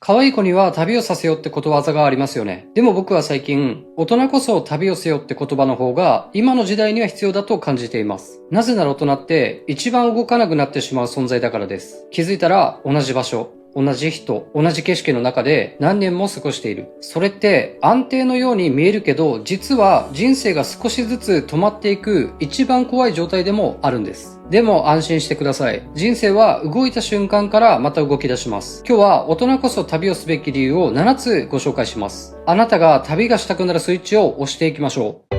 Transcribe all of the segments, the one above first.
可愛い子には旅をさせよってことわざがありますよね。でも僕は最近、大人こそ旅をせよって言葉の方が今の時代には必要だと感じています。なぜなら大人って一番動かなくなってしまう存在だからです。気づいたら同じ場所、同じ人、同じ景色の中で何年も過ごしている。それって安定のように見えるけど、実は人生が少しずつ止まっていく一番怖い状態でもあるんです。でも安心してください。人生は動いた瞬間からまた動き出します。今日は大人こそ旅をすべき理由を7つご紹介します。あなたが旅がしたくなるスイッチを押していきましょう。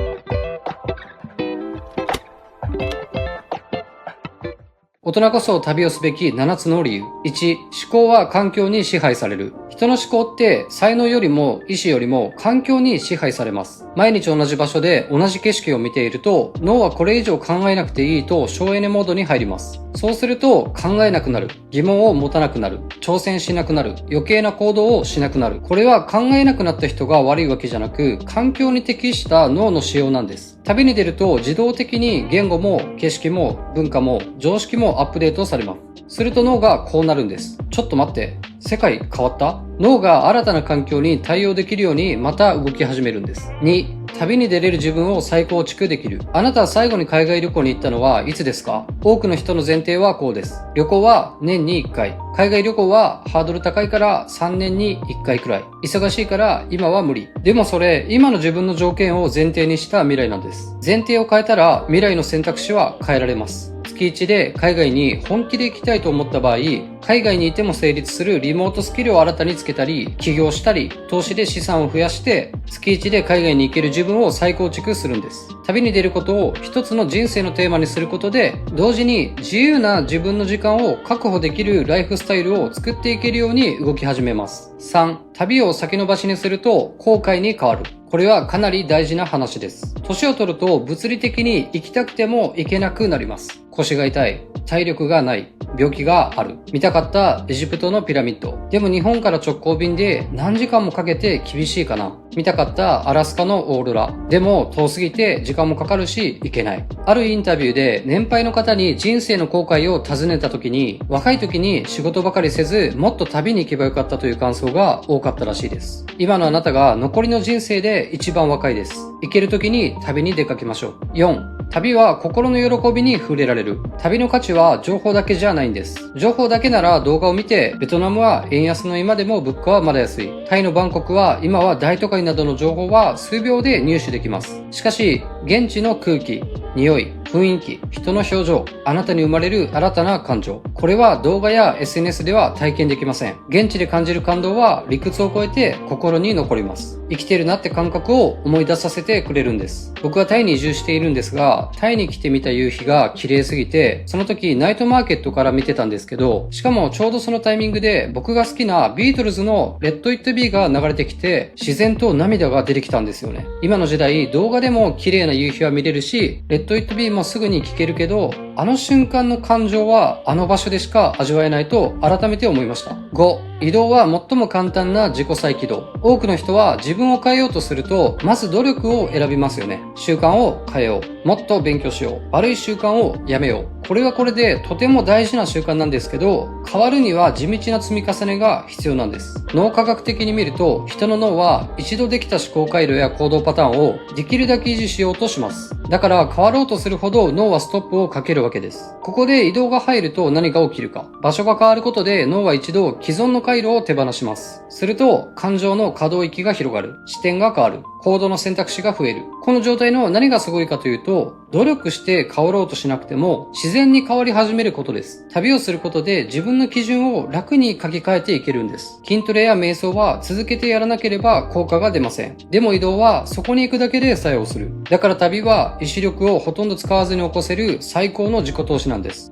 大人こそ旅をすべき7つの理由。1、思考は環境に支配される。人の思考って才能よりも意志よりも環境に支配されます。毎日同じ場所で同じ景色を見ていると、脳はこれ以上考えなくていいと省エネモードに入ります。そうすると考えなくなる、疑問を持たなくなる、挑戦しなくなる、余計な行動をしなくなる。これは考えなくなった人が悪いわけじゃなく、環境に適した脳の仕様なんです。旅に出ると自動的に言語も景色も文化も常識もアップデートされます。すると脳がこうなるんです。ちょっと待って。世界変わった？脳が新たな環境に対応できるようにまた動き始めるんです。2、旅に出れる自分を再構築できる。あなたは最後に海外旅行に行ったのはいつですか？多くの人の前提はこうです。旅行は年に1回。海外旅行はハードル高いから3年に1回くらい。忙しいから今は無理。でもそれ、今の自分の条件を前提にした未来なんです。前提を変えたら未来の選択肢は変えられます。月1で海外に本気で行きたいと思った場合、海外にいても成立するリモートスキルを新たにつけたり、起業したり、投資で資産を増やして、月1で海外に行ける自分を再構築するんです。旅に出ることを一つの人生のテーマにすることで、同時に自由な自分の時間を確保できるライフスタイルを作っていけるように動き始めます。3、旅を先延ばしにすると後悔に変わる。これはかなり大事な話です。年を取ると物理的に行きたくても行けなくなります。腰が痛い、体力がない、病気がある。見たかったエジプトのピラミッド。でも日本から直行便で何時間もかけて厳しいかな。見たかったアラスカのオーロラ。でも遠すぎて時間もかかるし行けない。あるインタビューで年配の方に人生の後悔を尋ねた時に、若い時に仕事ばかりせずもっと旅に行けばよかったという感想が多かったらしいです。今のあなたが残りの人生で一番若いです。行ける時に旅に出かけましょう。4、旅は心の喜びに触れられる。旅の価値は情報だけじゃないんです。情報だけなら動画を見て、ベトナムは円安の今でも物価はまだ安い。タイのバンコクは今は大都会などの情報は数秒で入手できます。しかし、現地の空気、匂い、雰囲気、人の表情、あなたに生まれる新たな感情。これは動画や SNS では体験できません。現地で感じる感動は理屈を超えて心に残ります。生きてるなって感覚を思い出させてくれるんです。僕はタイに移住しているんですが、タイに来てみた夕日が綺麗すぎて、その時ナイトマーケットから見てたんですけど、しかもちょうどそのタイミングで僕が好きなビートルズのレッド・イット・ビーが流れてきて、自然と涙が出てきたんですよね。今の時代、動画でも綺麗な夕日は見れるし、レッド・イット・ビーもすぐに聴けるけど、あの瞬間の感情はあの場所でしか味わえないと改めて思いました。5、移動は最も簡単な自己再起動。多くの人は自分を変えようとすると、まず努力を選びますよね。習慣を変えよう。もっと勉強しよう。悪い習慣をやめよう。これはこれでとても大事な習慣なんですけど、変わるには地道な積み重ねが必要なんです。脳科学的に見ると、人の脳は一度できた思考回路や行動パターンをできるだけ維持しようとします。だから変わろうとするほど脳はストップをかけるわけです。ここで移動が入ると何が起きるか。場所が変わることで脳は一度既存の回路を手放します。すると感情の可動域が広がる。視点が変わる。行動の選択肢が増える。この状態の何がすごいかというと、努力して変わろうとしなくても自然に変わり始めることです。旅をすることで自分の基準を楽に書き換えていけるんです。筋トレや瞑想は続けてやらなければ効果が出ません。でも移動はそこに行くだけで作用する。だから旅は意志力をほとんど使わずに起こせる最高の自己投資なんです。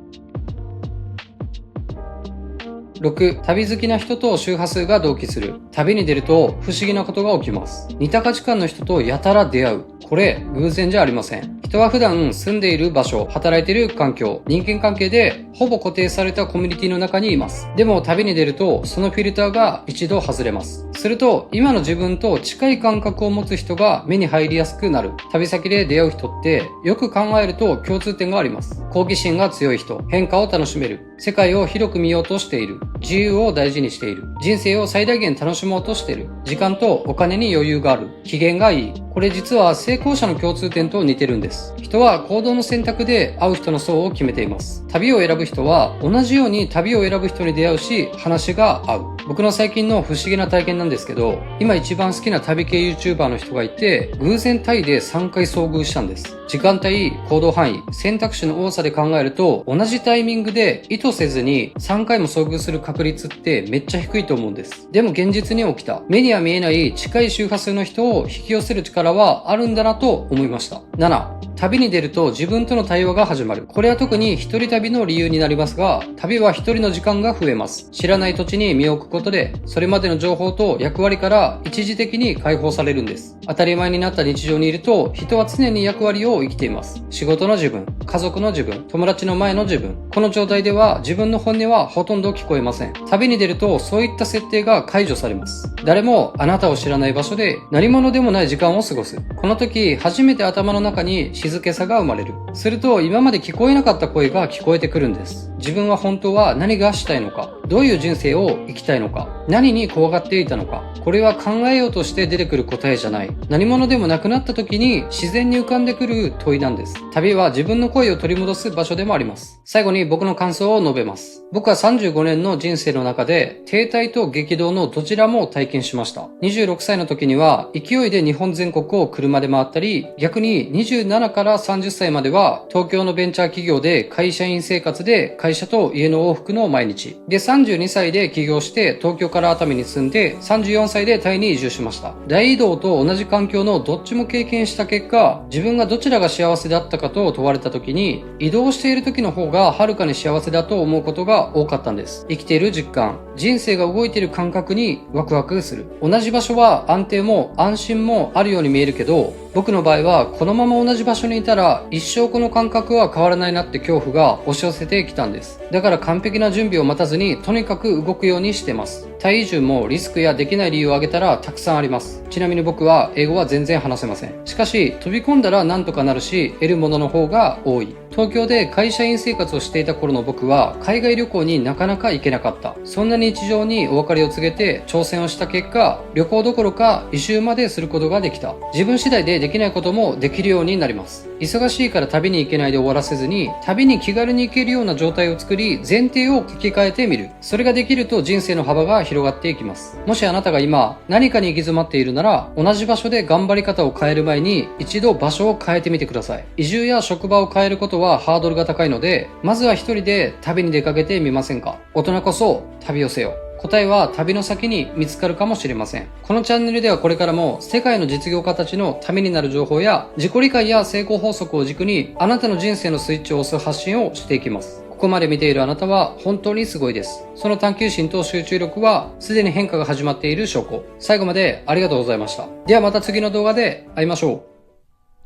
6、旅好きな人と周波数が同期する。旅に出ると不思議なことが起きます。似た価値観の人とやたら出会う。これ、偶然じゃありません。人は普段住んでいる場所、働いている環境、人間関係でほぼ固定されたコミュニティの中にいます。でも旅に出るとそのフィルターが一度外れます。すると、今の自分と近い感覚を持つ人が目に入りやすくなる。旅先で出会う人って、よく考えると共通点があります。好奇心が強い人、変化を楽しめる、世界を広く見ようとしている、自由を大事にしている、人生を最大限楽しもうとしている、時間とお金に余裕がある、機嫌がいい。これ実は成功者の共通点と似てるんです。人は行動の選択で会う人の層を決めています。旅を選ぶ人は同じように旅を選ぶ人に出会うし、話が合う。僕の最近の不思議な体験なんですけど、今一番好きな旅系 YouTuber の人がいて、偶然タイで3回遭遇したんです。時間帯、行動範囲、選択肢の多さで考えると、同じタイミングで意図せずに3回も遭遇する確率ってめっちゃ低いと思うんです。でも現実に起きた。目には見えない近い周波数の人を引き寄せる力はあるんだなと思いました。7、旅に出ると自分との対話が始まる。これは特に一人旅の理由になりますが、旅は一人の時間が増えます。知らない土地に身を置くことで、それまでの情報と役割から一時的に解放されるんです。当たり前になった日常にいると、人は常に役割を生きています。仕事の自分、家族の自分、友達の前の自分。この状態では自分の本音はほとんど聞こえません。旅に出るとそういった設定が解除されます。誰もあなたを知らない場所で何者でもない時間を過ごす。この時、初めて頭の中に静けさが生まれる。すると今まで聞こえなかった声が聞こえてくるんです。自分は本当は何がしたいのか、どういう人生を生きたいのか、何に怖がっていたのか。これは考えようとして出てくる答えじゃない。何者でもなくなった時に自然に浮かんでくる問いなんです。旅は自分の声を取り戻す場所でもあります。最後に僕の感想を述べます。僕は35年の人生の中で停滞と激動のどちらも体験しました。26歳の時には勢いで日本全国を車で回ったり、逆に27から30歳までは東京のベンチャー企業で会社員生活で会社と家の往復の毎日。で、32歳で起業して東京から熱海に住んで、34歳でタイに移住しました。大移動と同じ環境のどっちも経験した結果、自分がどちらが幸せだったかと問われた時に、移動している時の方がはるかに幸せだと思うことが多かったんです。生きている実感、人生が動いている感覚にワクワクする。同じ場所は安定も安心もあるように見えるけど、僕の場合はこのまま同じ場所にいたら一生この感覚は変わらないなって恐怖が押し寄せてきたんです。だから完璧な準備を待たずにとにかく動くようにしてます。タイ移住もリスクやできない理由を挙げたらたくさんあります。ちなみに僕は英語は全然話せません。しかし飛び込んだらなんとかなるし、得るものの方が多い。東京で会社員生活をしていた頃の僕は海外旅行になかなか行けなかった。そんな日常にお別れを告げて挑戦をした結果、旅行どころか移住まですることができた。自分次第でできないこともできるようになります。忙しいから旅に行けないで終わらせずに、旅に気軽に行けるような状態を作り、前提を書き換えてみる。それができると人生の幅が広がっていきます。もしあなたが今何かに行き詰まっているなら、同じ場所で頑張り方を変える前に一度場所を変えてみてください。移住や職場を変えることはハードルが高いので、まずは一人で旅に出かけてみませんか？大人こそ旅をせよ。答えは旅の先に見つかるかもしれません。このチャンネルではこれからも世界の実業家たちのためになる情報や自己理解や成功法則を軸にあなたの人生のスイッチを押す発信をしていきます。ここまで見ているあなたは本当にすごいです。その探求心と集中力はすでに変化が始まっている証拠。最後までありがとうございました。ではまた次の動画で会いましょう。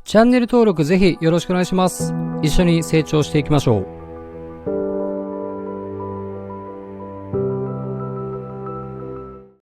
チャンネル登録ぜひよろしくお願いします。一緒に成長していきましょう。